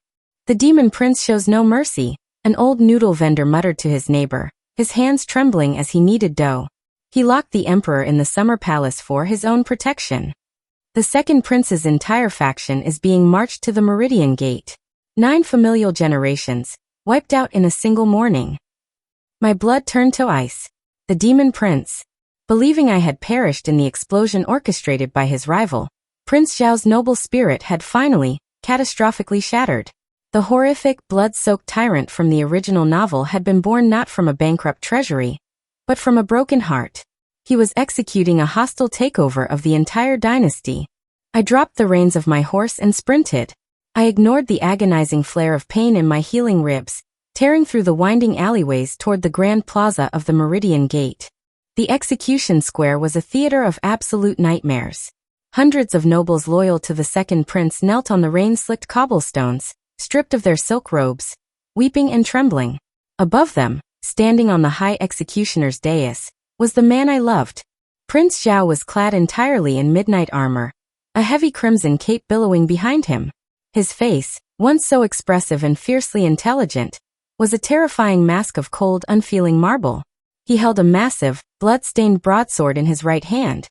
"The demon prince shows no mercy," an old noodle vendor muttered to his neighbor, his hands trembling as he kneaded dough. He locked the emperor in the summer palace for his own protection. The second prince's entire faction is being marched to the Meridian Gate. 9 familial generations, wiped out in a single morning. My blood turned to ice. The demon prince. Believing I had perished in the explosion orchestrated by his rival, Prince Zhao's noble spirit had finally, catastrophically shattered. The horrific, blood-soaked tyrant from the original novel had been born not from a bankrupt treasury, but from a broken heart. He was executing a hostile takeover of the entire dynasty. I dropped the reins of my horse and sprinted. I ignored the agonizing flare of pain in my healing ribs, tearing through the winding alleyways toward the grand plaza of the Meridian Gate. The execution square was a theater of absolute nightmares. Hundreds of nobles loyal to the second prince knelt on the rain-slicked cobblestones, stripped of their silk robes, weeping and trembling. Above them, standing on the high executioner's dais, was the man I loved. Prince Zhao was clad entirely in midnight armor, a heavy crimson cape billowing behind him. His face, once so expressive and fiercely intelligent, was a terrifying mask of cold, unfeeling marble. He held a massive, blood-stained broadsword in his right hand.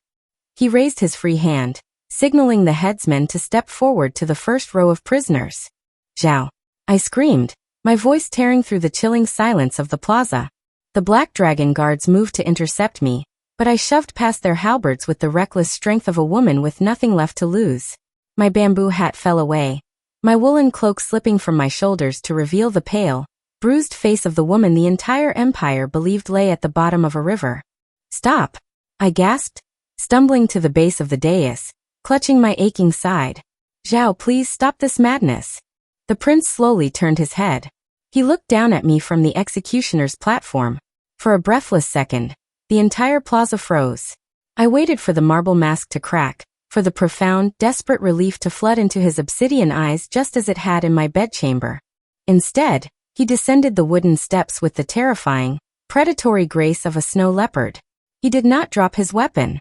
He raised his free hand, signaling the headsmen to step forward to the first row of prisoners. "Zhao!" I screamed, my voice tearing through the chilling silence of the plaza. The Black Dragon guards moved to intercept me, but I shoved past their halberds with the reckless strength of a woman with nothing left to lose. My bamboo hat fell away, my woolen cloak slipping from my shoulders to reveal the pale, bruised face of the woman the entire empire believed lay at the bottom of a river. "Stop!" I gasped, stumbling to the base of the dais, clutching my aching side. "Zhao, please stop this madness." The prince slowly turned his head. He looked down at me from the executioner's platform. For a breathless second, the entire plaza froze. I waited for the marble mask to crack, for the profound, desperate relief to flood into his obsidian eyes just as it had in my bedchamber. Instead, he descended the wooden steps with the terrifying, predatory grace of a snow leopard. He did not drop his weapon.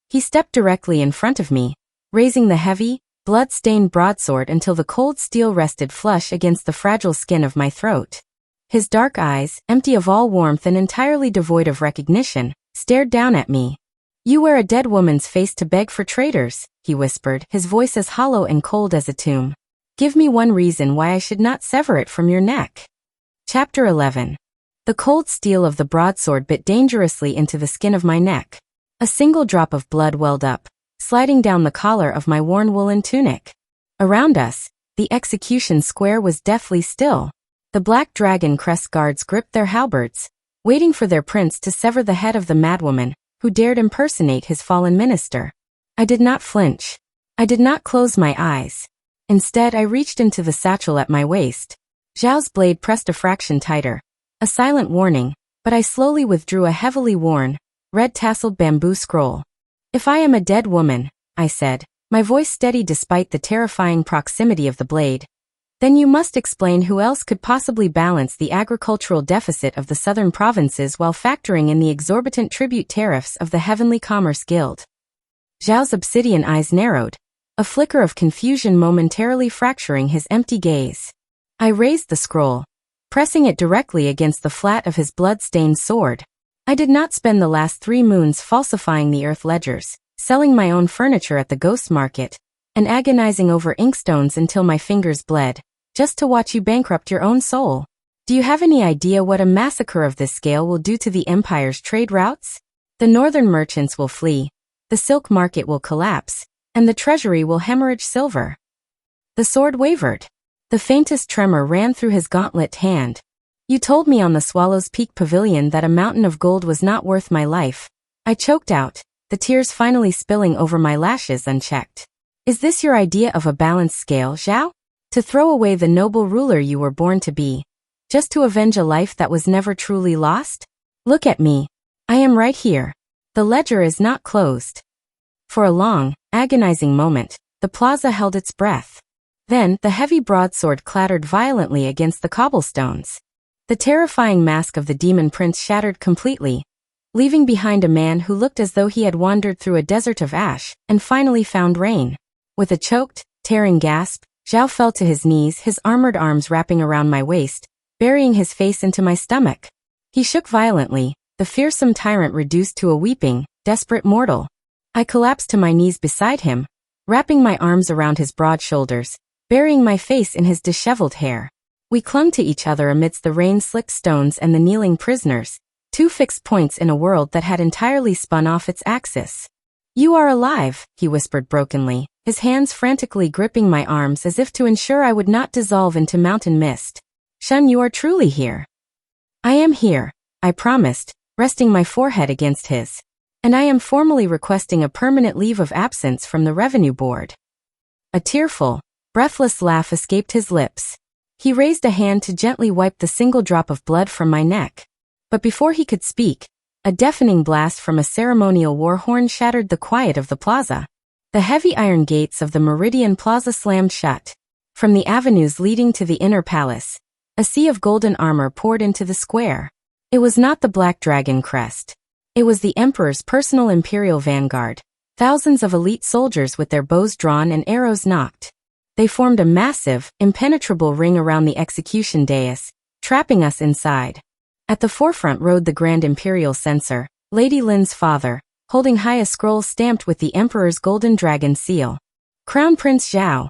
He stepped directly in front of me, raising the heavy, blood-stained broadsword until the cold steel rested flush against the fragile skin of my throat. His dark eyes, empty of all warmth and entirely devoid of recognition, stared down at me. "You wear a dead woman's face to beg for traitors," he whispered, his voice as hollow and cold as a tomb. "Give me one reason why I should not sever it from your neck." Chapter 11. The cold steel of the broadsword bit dangerously into the skin of my neck. A single drop of blood welled up, sliding down the collar of my worn woolen tunic. Around us, the execution square was deathly still. The Black Dragon Crest guards gripped their halberds, waiting for their prince to sever the head of the madwoman who dared impersonate his fallen minister. I did not flinch. I did not close my eyes. Instead, I reached into the satchel at my waist. Zhao's blade pressed a fraction tighter, a silent warning, but I slowly withdrew a heavily worn, red-tasseled bamboo scroll. "If I am a dead woman," I said, my voice steady despite the terrifying proximity of the blade, "then you must explain who else could possibly balance the agricultural deficit of the southern provinces while factoring in the exorbitant tribute tariffs of the Heavenly Commerce Guild." Zhao's obsidian eyes narrowed, a flicker of confusion momentarily fracturing his empty gaze. I raised the scroll, pressing it directly against the flat of his blood-stained sword. I did not spend the last 3 moons falsifying the earth ledgers, selling my own furniture at the ghost market, and agonizing over inkstones until my fingers bled, just to watch you bankrupt your own soul. Do you have any idea what a massacre of this scale will do to the Empire's trade routes? The northern merchants will flee, the silk market will collapse, and the Treasury will hemorrhage silver. The sword wavered. The faintest tremor ran through his gauntlet hand. "You told me on the Swallow's Peak Pavilion that a mountain of gold was not worth my life," I choked out, the tears finally spilling over my lashes unchecked. "Is this your idea of a balanced scale, Zhao? To throw away the noble ruler you were born to be, just to avenge a life that was never truly lost? Look at me. I am right here. The ledger is not closed." For a long, agonizing moment, the plaza held its breath. Then, the heavy broadsword clattered violently against the cobblestones. The terrifying mask of the demon prince shattered completely, leaving behind a man who looked as though he had wandered through a desert of ash and finally found rain. With a choked, tearing gasp, Zhao fell to his knees, his armored arms wrapping around my waist, burying his face into my stomach. He shook violently, the fearsome tyrant reduced to a weeping, desperate mortal. I collapsed to my knees beside him, wrapping my arms around his broad shoulders, burying my face in his disheveled hair. We clung to each other amidst the rain-slicked stones and the kneeling prisoners, 2 fixed points in a world that had entirely spun off its axis. "You are alive," he whispered brokenly, his hands frantically gripping my arms as if to ensure I would not dissolve into mountain mist. "Shen, you are truly here." "I am here," I promised, resting my forehead against his. "And I am formally requesting a permanent leave of absence from the Revenue Board." A tearful, breathless laugh escaped his lips. He raised a hand to gently wipe the single drop of blood from my neck. But before he could speak, a deafening blast from a ceremonial war horn shattered the quiet of the plaza. The heavy iron gates of the Meridian Plaza slammed shut. From the avenues leading to the inner palace, a sea of golden armor poured into the square. It was not the Black Dragon Crest. It was the Emperor's personal Imperial vanguard, thousands of elite soldiers with their bows drawn and arrows nocked. They formed a massive, impenetrable ring around the execution dais, trapping us inside. At the forefront rode the Grand Imperial Censor, Lady Lin's father, holding high a scroll stamped with the Emperor's golden dragon seal. "Crown Prince Zhao."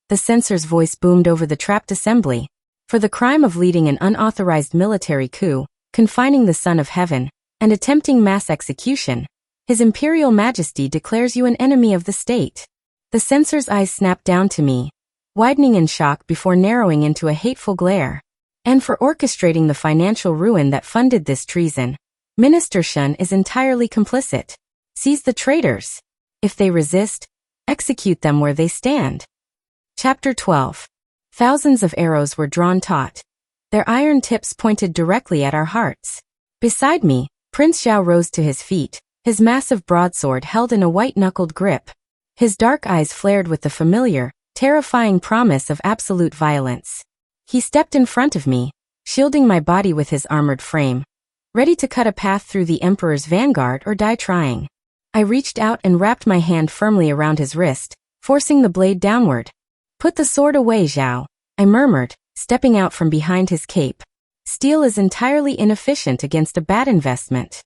The censor's voice boomed over the trapped assembly. "For the crime of leading an unauthorized military coup, confining the Son of Heaven, and attempting mass execution, His Imperial Majesty declares you an enemy of the state." The censor's eyes snapped down to me, widening in shock before narrowing into a hateful glare. "And for orchestrating the financial ruin that funded this treason, Minister Shen is entirely complicit. Seize the traitors. If they resist, execute them where they stand." Chapter 12. Thousands of arrows were drawn taut. Their iron tips pointed directly at our hearts. Beside me, Prince Zhao rose to his feet, his massive broadsword held in a white-knuckled grip. His dark eyes flared with the familiar, terrifying promise of absolute violence. He stepped in front of me, shielding my body with his armored frame, ready to cut a path through the Emperor's vanguard or die trying. I reached out and wrapped my hand firmly around his wrist, forcing the blade downward. "Put the sword away, Zhao," I murmured, stepping out from behind his cape. "Steel is entirely inefficient against a bad investment."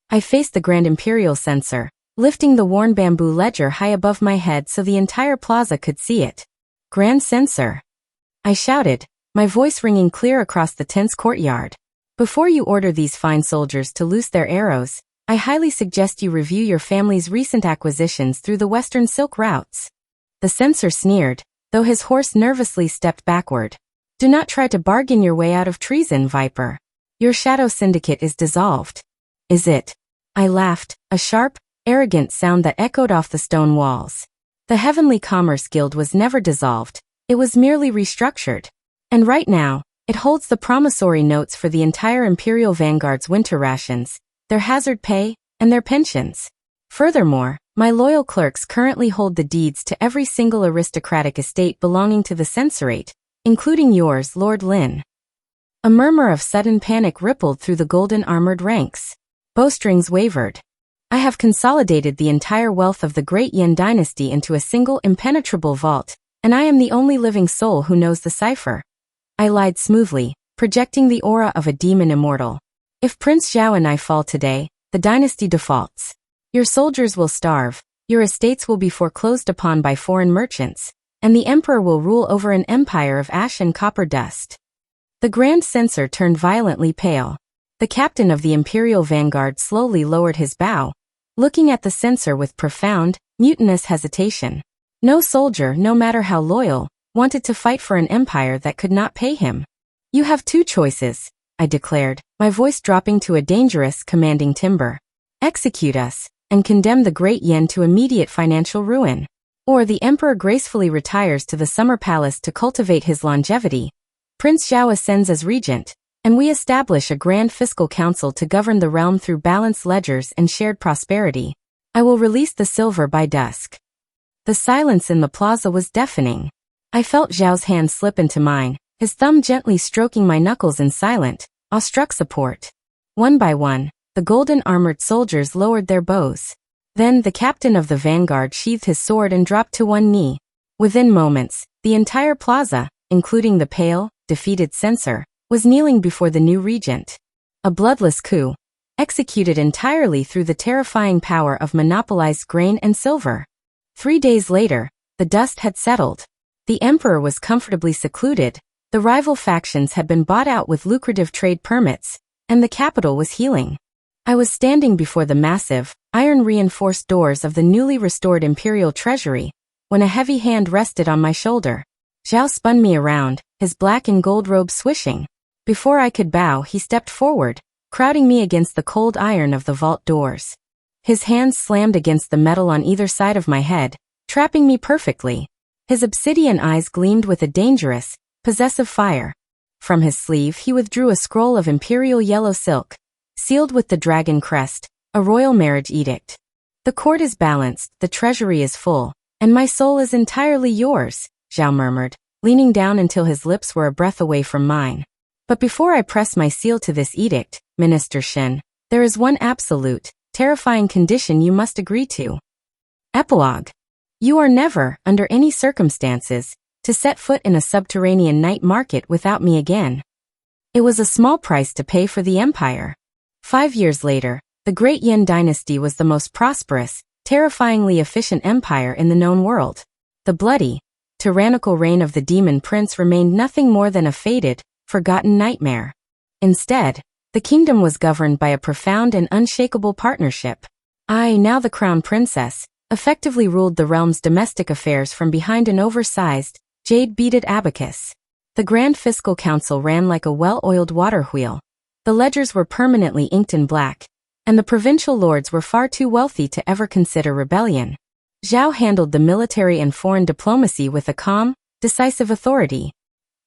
I faced the Grand Imperial censor, lifting the worn bamboo ledger high above my head so the entire plaza could see it. "Grand Censor," I shouted, my voice ringing clear across the tense courtyard. "Before you order these fine soldiers to loose their arrows, I highly suggest you review your family's recent acquisitions through the Western Silk routes." The censor sneered, though his horse nervously stepped backward. "Do not try to bargain your way out of treason, Viper. Your shadow syndicate is dissolved." "Is it?" I laughed, a sharp, arrogant sound that echoed off the stone walls. The Heavenly Commerce Guild was never dissolved, it was merely restructured. And right now, it holds the promissory notes for the entire Imperial Vanguard's winter rations, their hazard pay, and their pensions. Furthermore, my loyal clerks currently hold the deeds to every single aristocratic estate belonging to the censorate, including yours, Lord Lin. A murmur of sudden panic rippled through the golden armored ranks. Bowstrings wavered. "I have consolidated the entire wealth of the Great Yan dynasty into a single impenetrable vault, and I am the only living soul who knows the cipher." I lied smoothly, projecting the aura of a demon immortal. "If Prince Zhao and I fall today, the dynasty defaults. Your soldiers will starve, your estates will be foreclosed upon by foreign merchants, and the Emperor will rule over an empire of ash and copper dust." The Grand Censor turned violently pale. The captain of the Imperial Vanguard slowly lowered his bow, looking at the censor with profound, mutinous hesitation. No soldier, no matter how loyal, wanted to fight for an empire that could not pay him. "You have two choices," I declared, my voice dropping to a dangerous, commanding timbre. "Execute us, and condemn the Great Yan to immediate financial ruin. Or the Emperor gracefully retires to the Summer Palace to cultivate his longevity. Prince Zhao ascends as regent, and we establish a grand fiscal council to govern the realm through balanced ledgers and shared prosperity. I will release the silver by dusk." The silence in the plaza was deafening. I felt Zhao's hand slip into mine, his thumb gently stroking my knuckles in silent, awestruck support. One by one, the golden-armored soldiers lowered their bows. Then the captain of the vanguard sheathed his sword and dropped to one knee. Within moments, the entire plaza, including the pale, defeated censor, was kneeling before the new regent. A bloodless coup, executed entirely through the terrifying power of monopolized grain and silver. 3 days later, the dust had settled. The Emperor was comfortably secluded, the rival factions had been bought out with lucrative trade permits, and the capital was healing. I was standing before the massive, iron-reinforced doors of the newly restored Imperial Treasury, when a heavy hand rested on my shoulder. Zhao spun me around, his black and gold robe swishing. Before I could bow, he stepped forward, crowding me against the cold iron of the vault doors. His hands slammed against the metal on either side of my head, trapping me perfectly. His obsidian eyes gleamed with a dangerous, possessive fire. From his sleeve he withdrew a scroll of imperial yellow silk, sealed with the dragon crest, a royal marriage edict. "The court is balanced, the treasury is full, and my soul is entirely yours," Zhao murmured, leaning down until his lips were a breath away from mine. "But before I press my seal to this edict, Minister Shen, there is one absolute, terrifying condition you must agree to." Epilogue. You are never, under any circumstances, to set foot in a subterranean night market without me again. It was a small price to pay for the empire. 5 years later, the Great Yan dynasty was the most prosperous, terrifyingly efficient empire in the known world. The bloody, tyrannical reign of the demon prince remained nothing more than a faded, forgotten nightmare. Instead, the kingdom was governed by a profound and unshakable partnership. I, now the crown princess, effectively ruled the realm's domestic affairs from behind an oversized, jade-beaded abacus. The Grand Fiscal Council ran like a well-oiled water wheel. The ledgers were permanently inked in black, and the provincial lords were far too wealthy to ever consider rebellion. Zhao handled the military and foreign diplomacy with a calm, decisive authority.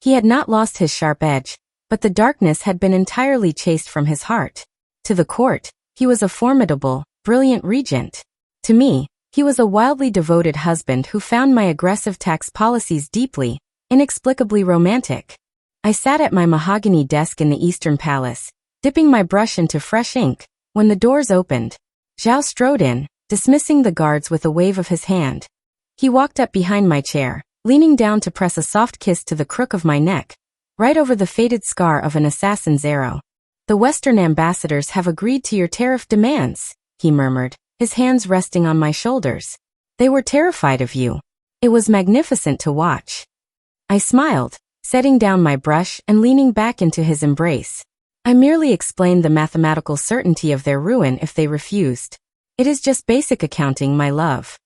He had not lost his sharp edge, but but the darkness had been entirely chased from his heart. To the court, he was a formidable, brilliant regent. To me, he was a wildly devoted husband who found my aggressive tax policies deeply, inexplicably romantic. I sat at my mahogany desk in the Eastern Palace, dipping my brush into fresh ink, when the doors opened. Zhao strode in, dismissing the guards with a wave of his hand. He walked up behind my chair, leaning down to press a soft kiss to the crook of my neck, right over the faded scar of an assassin's arrow. "The Western ambassadors have agreed to your tariff demands," he murmured, his hands resting on my shoulders. "They were terrified of you. It was magnificent to watch." I smiled, setting down my brush and leaning back into his embrace. "I merely explained the mathematical certainty of their ruin if they refused. It is just basic accounting, my love."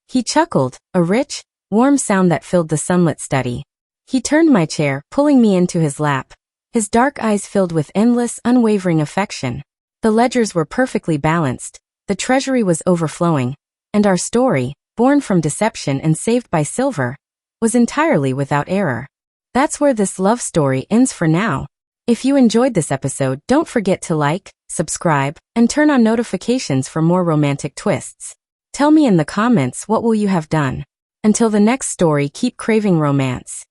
He chuckled, a rich, warm sound that filled the sunlit study. He turned my chair, pulling me into his lap, his dark eyes filled with endless, unwavering affection. The ledgers were perfectly balanced, the treasury was overflowing, and our story, born from deception and saved by silver, was entirely without error. That's where this love story ends for now. If you enjoyed this episode, don't forget to like, subscribe, and turn on notifications for more romantic twists. Tell me in the comments what will you have done. Until the next story, keep craving romance.